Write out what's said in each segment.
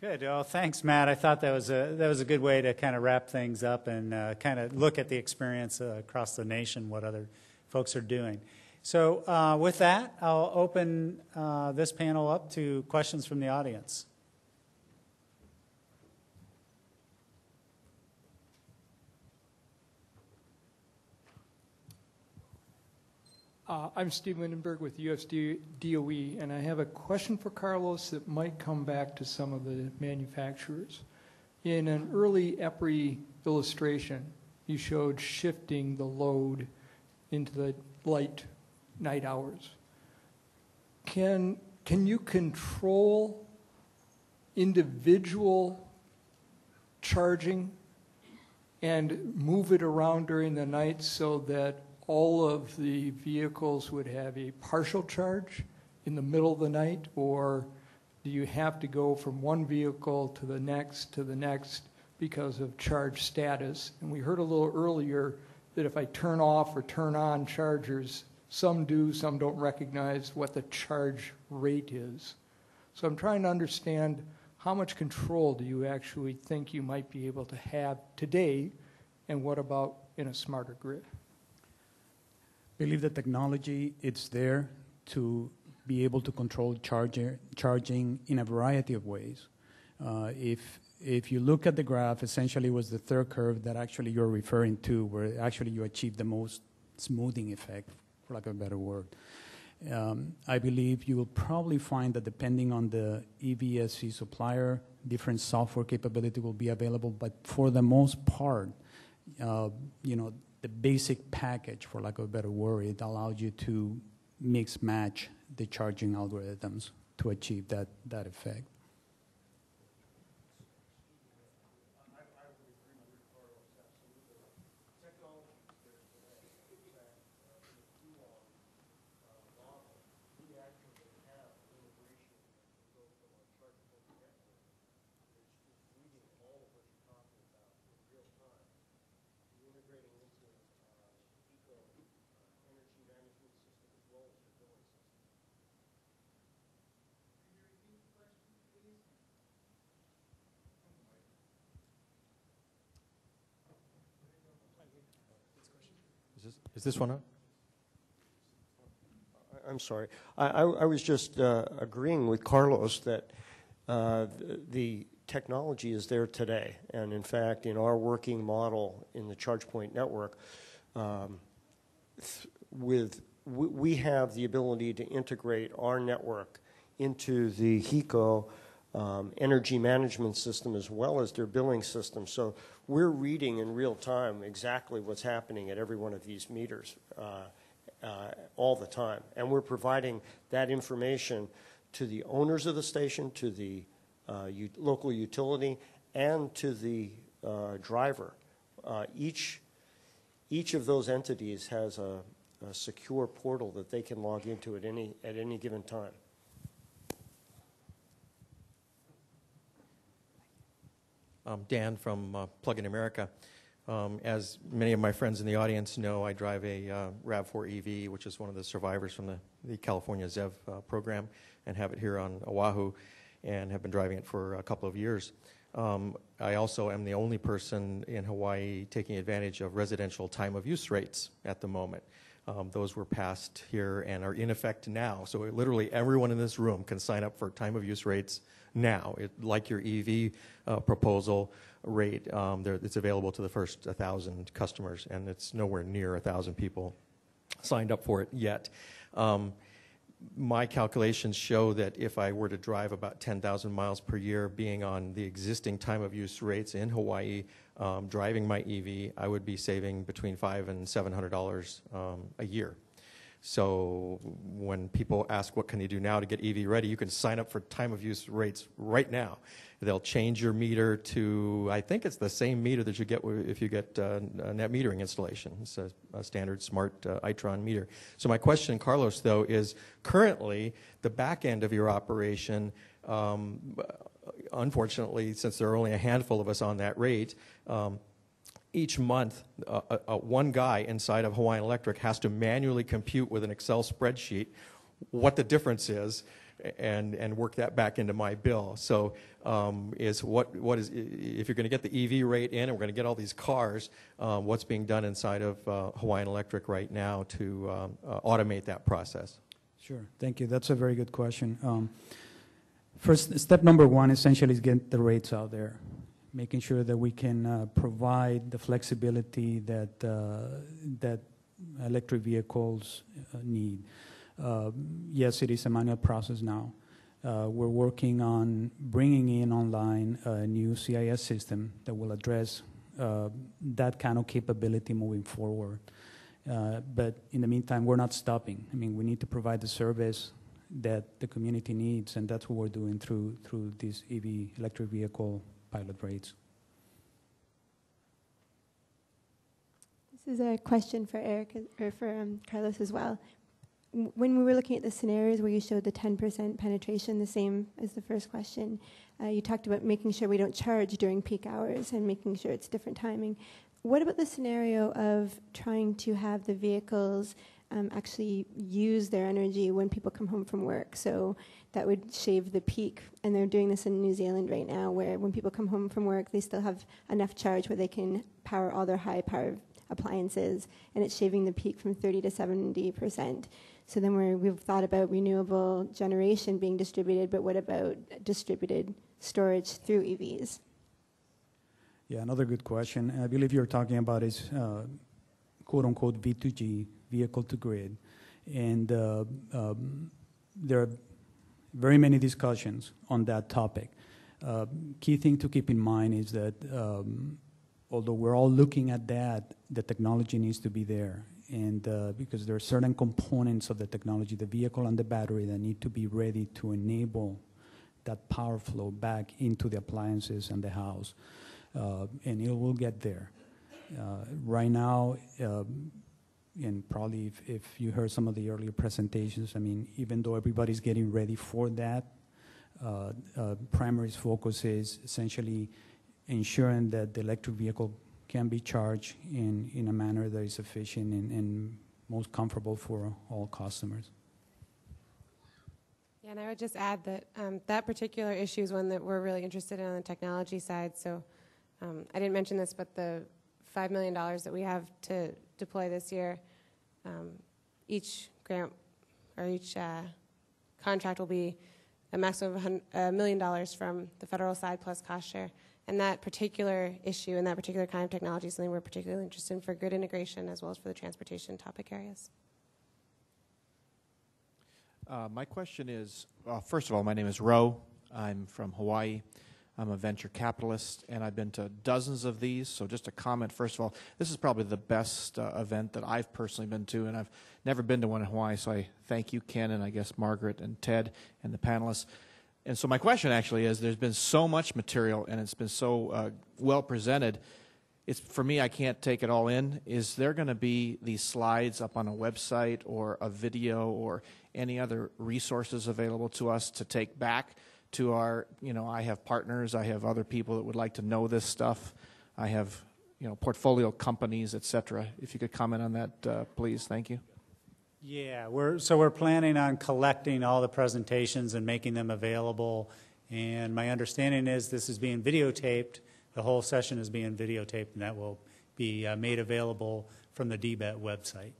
Good. Well, thanks, Matt. I thought that was a good way to kind of wrap things up and kind of look at the experience across the nation, what other folks are doing. So with that, I'll open this panel up to questions from the audience. I'm Steve Lindenberg with USD DOE, and I have a question for Carlos that might come back to some of the manufacturers. In an early EPRI illustration, you showed shifting the load into the light night hours. Can you control individual charging and move it around during the night so that all of the vehicles would have a partial charge in the middle of the night, or do you have to go from one vehicle to the next because of charge status? And we heard a little earlier that if I turn off or turn on chargers, some do, some don't recognize what the charge rate is. So I'm trying to understand how much control do you actually think you might be able to have today, and what about in a smarter grid? I believe the technology it's there to be able to control charging in a variety of ways. If you look at the graph, essentially it was the third curve that actually you're referring to, where actually you achieve the most smoothing effect, for lack of a better word. I believe you will probably find that depending on the EVSE supplier, different software capability will be available, but for the most part, the basic package, for lack of a better word, it allows you to mix match the charging algorithms to achieve that effect. Is this one on? I'm sorry. I was just agreeing with Carlos that the technology is there today. And in fact, in our working model in the ChargePoint network, we have the ability to integrate our network into the HECO energy management system as well as their billing system. So we're reading in real time exactly what's happening at every one of these meters all the time. And we're providing that information to the owners of the station, to the local utility, and to the driver. Each of those entities has a secure portal that they can log into at any given time. Dan from Plug-in America. As many of my friends in the audience know, I drive a RAV4 EV, which is one of the survivors from the California ZEV program, and have it here on Oahu, and have been driving it for a couple of years. I also am the only person in Hawaii taking advantage of residential time of use rates at the moment. Those were passed here and are in effect now. So literally everyone in this room can sign up for time of use rates now. Like your EV proposal rate, it's available to the first 1,000 customers, and it's nowhere near 1,000 people signed up for it yet. My calculations show that if I were to drive about 10,000 miles per year, being on the existing time of use rates in Hawaii, driving my EV, I would be saving between $500 and $700 a year. So when people ask what can you do now to get EV ready, you can sign up for time of use rates right now. They'll change your meter to, I think it's the same meter that you get if you get a net metering installation. It's a standard smart Itron meter. So my question, Carlos, though, is currently the back end of your operation, unfortunately, since there are only a handful of us on that rate, each month, one guy inside of Hawaiian Electric has to manually compute with an Excel spreadsheet what the difference is and work that back into my bill. So is what is, if you're going to get the EV rate in and we're going to get all these cars, what's being done inside of Hawaiian Electric right now to automate that process? Sure, thank you. That's a very good question. First, step number one essentially is get the rates out there, making sure that we can provide the flexibility that that electric vehicles need. Yes, it is a manual process now. We're working on bringing in online a new CIS system that will address that kind of capability moving forward. But in the meantime, we're not stopping. I mean, we need to provide the service that the community needs, and that's what we're doing through these EV electric vehicle pilot rates. This is a question for Eric or for Carlos as well. When we were looking at the scenarios where you showed the 10% penetration, the same as the first question, you talked about making sure we don't charge during peak hours and making sure it's different timing. What about the scenario of trying to have the vehicles actually use their energy when people come home from work? So that would shave the peak. And they're doing this in New Zealand right now, where when people come home from work, they still have enough charge where they can power all their high-powered appliances, and it's shaving the peak from 30 to 70%. So then we've thought about renewable generation being distributed, but what about distributed storage through EVs? Yeah, another good question. I believe you're talking about is quote-unquote V2G, vehicle to grid. And there are very many discussions on that topic. Key thing to keep in mind is that although we're all looking at that, the technology needs to be there. And because there are certain components of the technology, the vehicle and the battery, that need to be ready to enable that power flow back into the appliances and the house. And it will get there. Right now, and probably if you heard some of the earlier presentations, I mean, even though everybody's getting ready for that, primary focus is essentially ensuring that the electric vehicle can be charged in a manner that is efficient and most comfortable for all customers. Yeah, and I would just add that that particular issue is one that we're really interested in on the technology side. So I didn't mention this, but the $5 million that we have to deploy this year, each grant or each contract will be a maximum of $1 million from the federal side plus cost share. And that particular issue and that particular kind of technology is something we're particularly interested in for grid integration as well as for the transportation topic areas. My question is, first of all, my name is Ro. I'm from Hawaii. I'm a venture capitalist, and I've been to dozens of these. So just a comment, first of all, this is probably the best event that I've personally been to, and I've never been to one in Hawaii, so I thank you, Ken, and I guess Margaret and Ted and the panelists. And so my question actually is, there's been so much material, and it's been so well presented. It's, for me, I can't take it all in. Is there going to be these slides up on a website or a video or any other resources available to us to take back to our, I have partners, I have other people that would like to know this stuff. I have, portfolio companies, et cetera. If you could comment on that, please. Thank you. Yeah, we're planning on collecting all the presentations and making them available. And my understanding is this is being videotaped. The whole session is being videotaped, and that will be made available from the DBET website.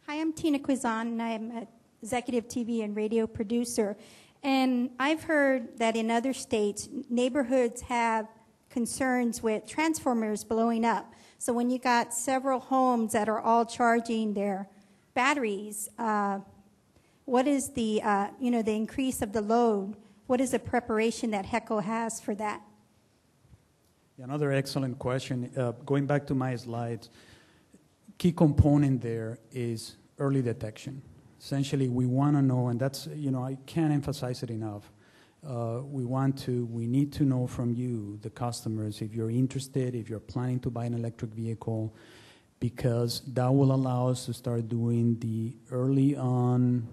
Hi, I'm Tina Quizon, and I'm an executive TV and radio producer. And I've heard that in other states, neighborhoods have concerns with transformers blowing up. So when you got several homes that are all charging their batteries, what is the, the increase of the load? What is the preparation that HECO has for that? Another excellent question. Going back to my slides, key component there is early detection. Essentially, we want to know, and that's, I can't emphasize it enough. We need to know from you, the customers, if you're interested, if you're planning to buy an electric vehicle, because that will allow us to start doing the early on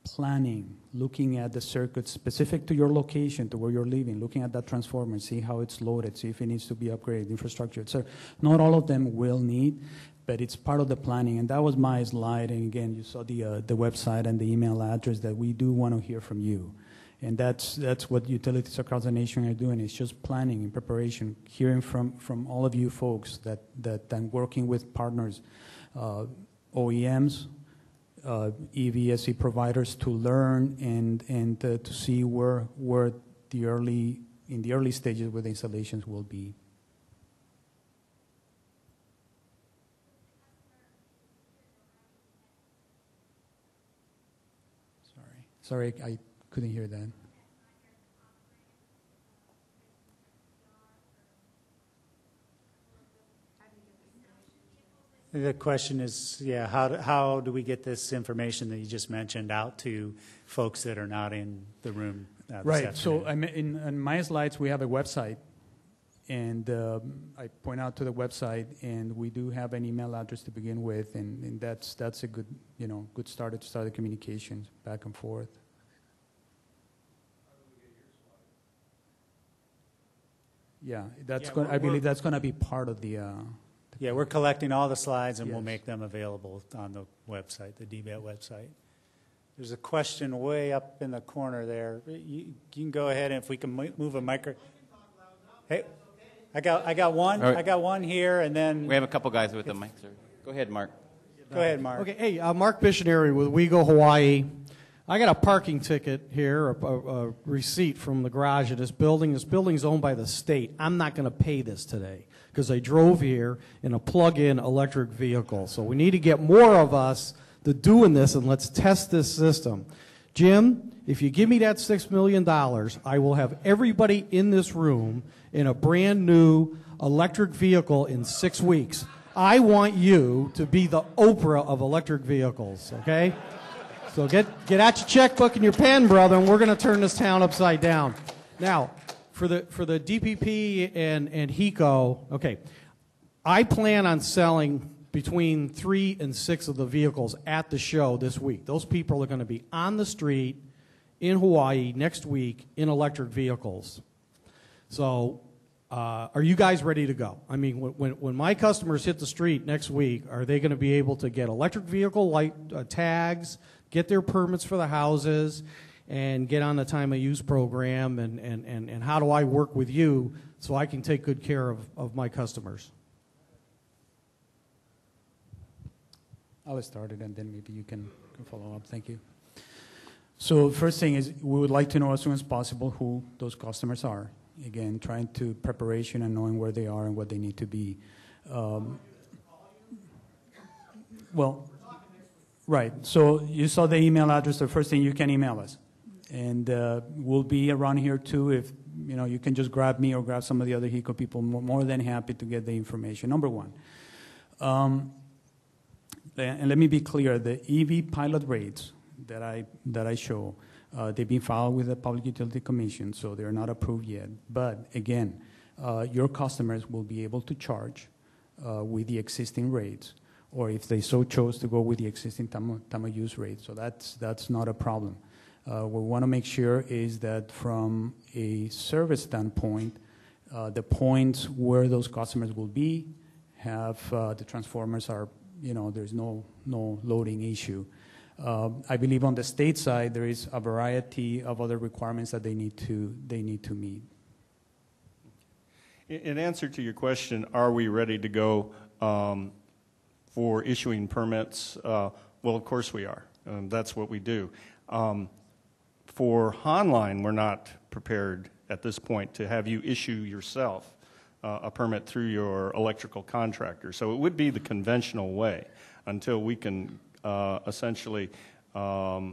planning, looking at the circuits specific to your location, to where you're living, looking at that transformer, see how it's loaded, see if it needs to be upgraded, infrastructure, etc. Not all of them will need, but it's part of the planning. And that was my slide. And again, you saw the website and the email address that we do want to hear from you. And that's what utilities across the nation are doing. It's just planning and preparation, hearing from all of you folks that working with partners, OEMs, EVSE providers to learn and to see where in the early stages where the installations will be. Sorry, I couldn't hear that. The question is, yeah, how do we get this information that you just mentioned out to folks that are not in the room this Right. So afternoon? in my slides, we have a website, and I point out to the website, and we do have an email address to begin with, and that's a good good start to start the communications back and forth. Yeah, I believe that's going to be part of the. Yeah, we're collecting all the slides, and we'll Yes. make them available on the website, the DBET website. There's a question way up in the corner there. You can go ahead, and if we can move a micro. Hey, I got one. All right. I got one here, and then We have a couple guys with the mic, sir. Go ahead, Mark. go ahead, Mark. Okay, hey, Mark Missionary with WeGo Hawaii. I got a parking ticket here, a receipt from the garage of this building. This building's owned by the state. I'm not going to pay this today because I drove here in a plug-in electric vehicle. So we need to get more of us to doing this, and let's test this system. Jim, if you give me that $6 million, I will have everybody in this room in a brand new electric vehicle in 6 weeks. I want you to be the Oprah of electric vehicles, okay? So get out your checkbook and your pen, brother, and we're going to turn this town upside down. Now, for the DPP and HECO, okay, I plan on selling between 3 and 6 of the vehicles at the show this week. Those people are going to be on the street in Hawaii next week in electric vehicles. So are you guys ready to go? I mean, when my customers hit the street next week, are they going to be able to get electric vehicle tags, get their permits for the houses, and get on the time of use program? And how do I work with you so I can take good care of my customers? I'll start it, and then maybe you can follow up. Thank you. So first thing is we would like to know as soon as possible who those customers are. Again, trying to preparation and knowing where they are and what they need to be. Well, right. So you saw the email address. The first thing, you can email us. And we'll be around here too. If you can just grab me or grab some of the other HECO people. More than happy to get the information. Number one. And let me be clear, the EV pilot rates that I show, they've been filed with the Public Utility Commission, so they're not approved yet. But again, your customers will be able to charge with the existing rates, or if they so chose to go with the existing time of use rate. So that's not a problem. What we want to make sure is that from a service standpoint, the points where those customers will be have the transformers are, there's no loading issue. I believe on the state side there is a variety of other requirements that they need to meet. In answer to your question, are we ready to go for issuing permits? Well, of course we are. That's what we do. For Honline, we're not prepared at this point to have you issue yourself a permit through your electrical contractor. So it would be the conventional way until we can essentially modify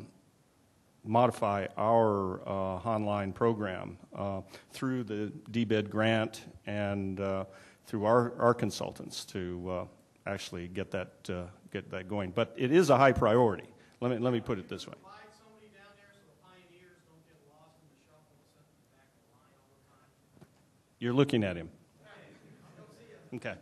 our Honline program through the DBED grant and through our consultants to actually get that going. But it is a high priority. Let me put it this way. You're looking at him. Okay.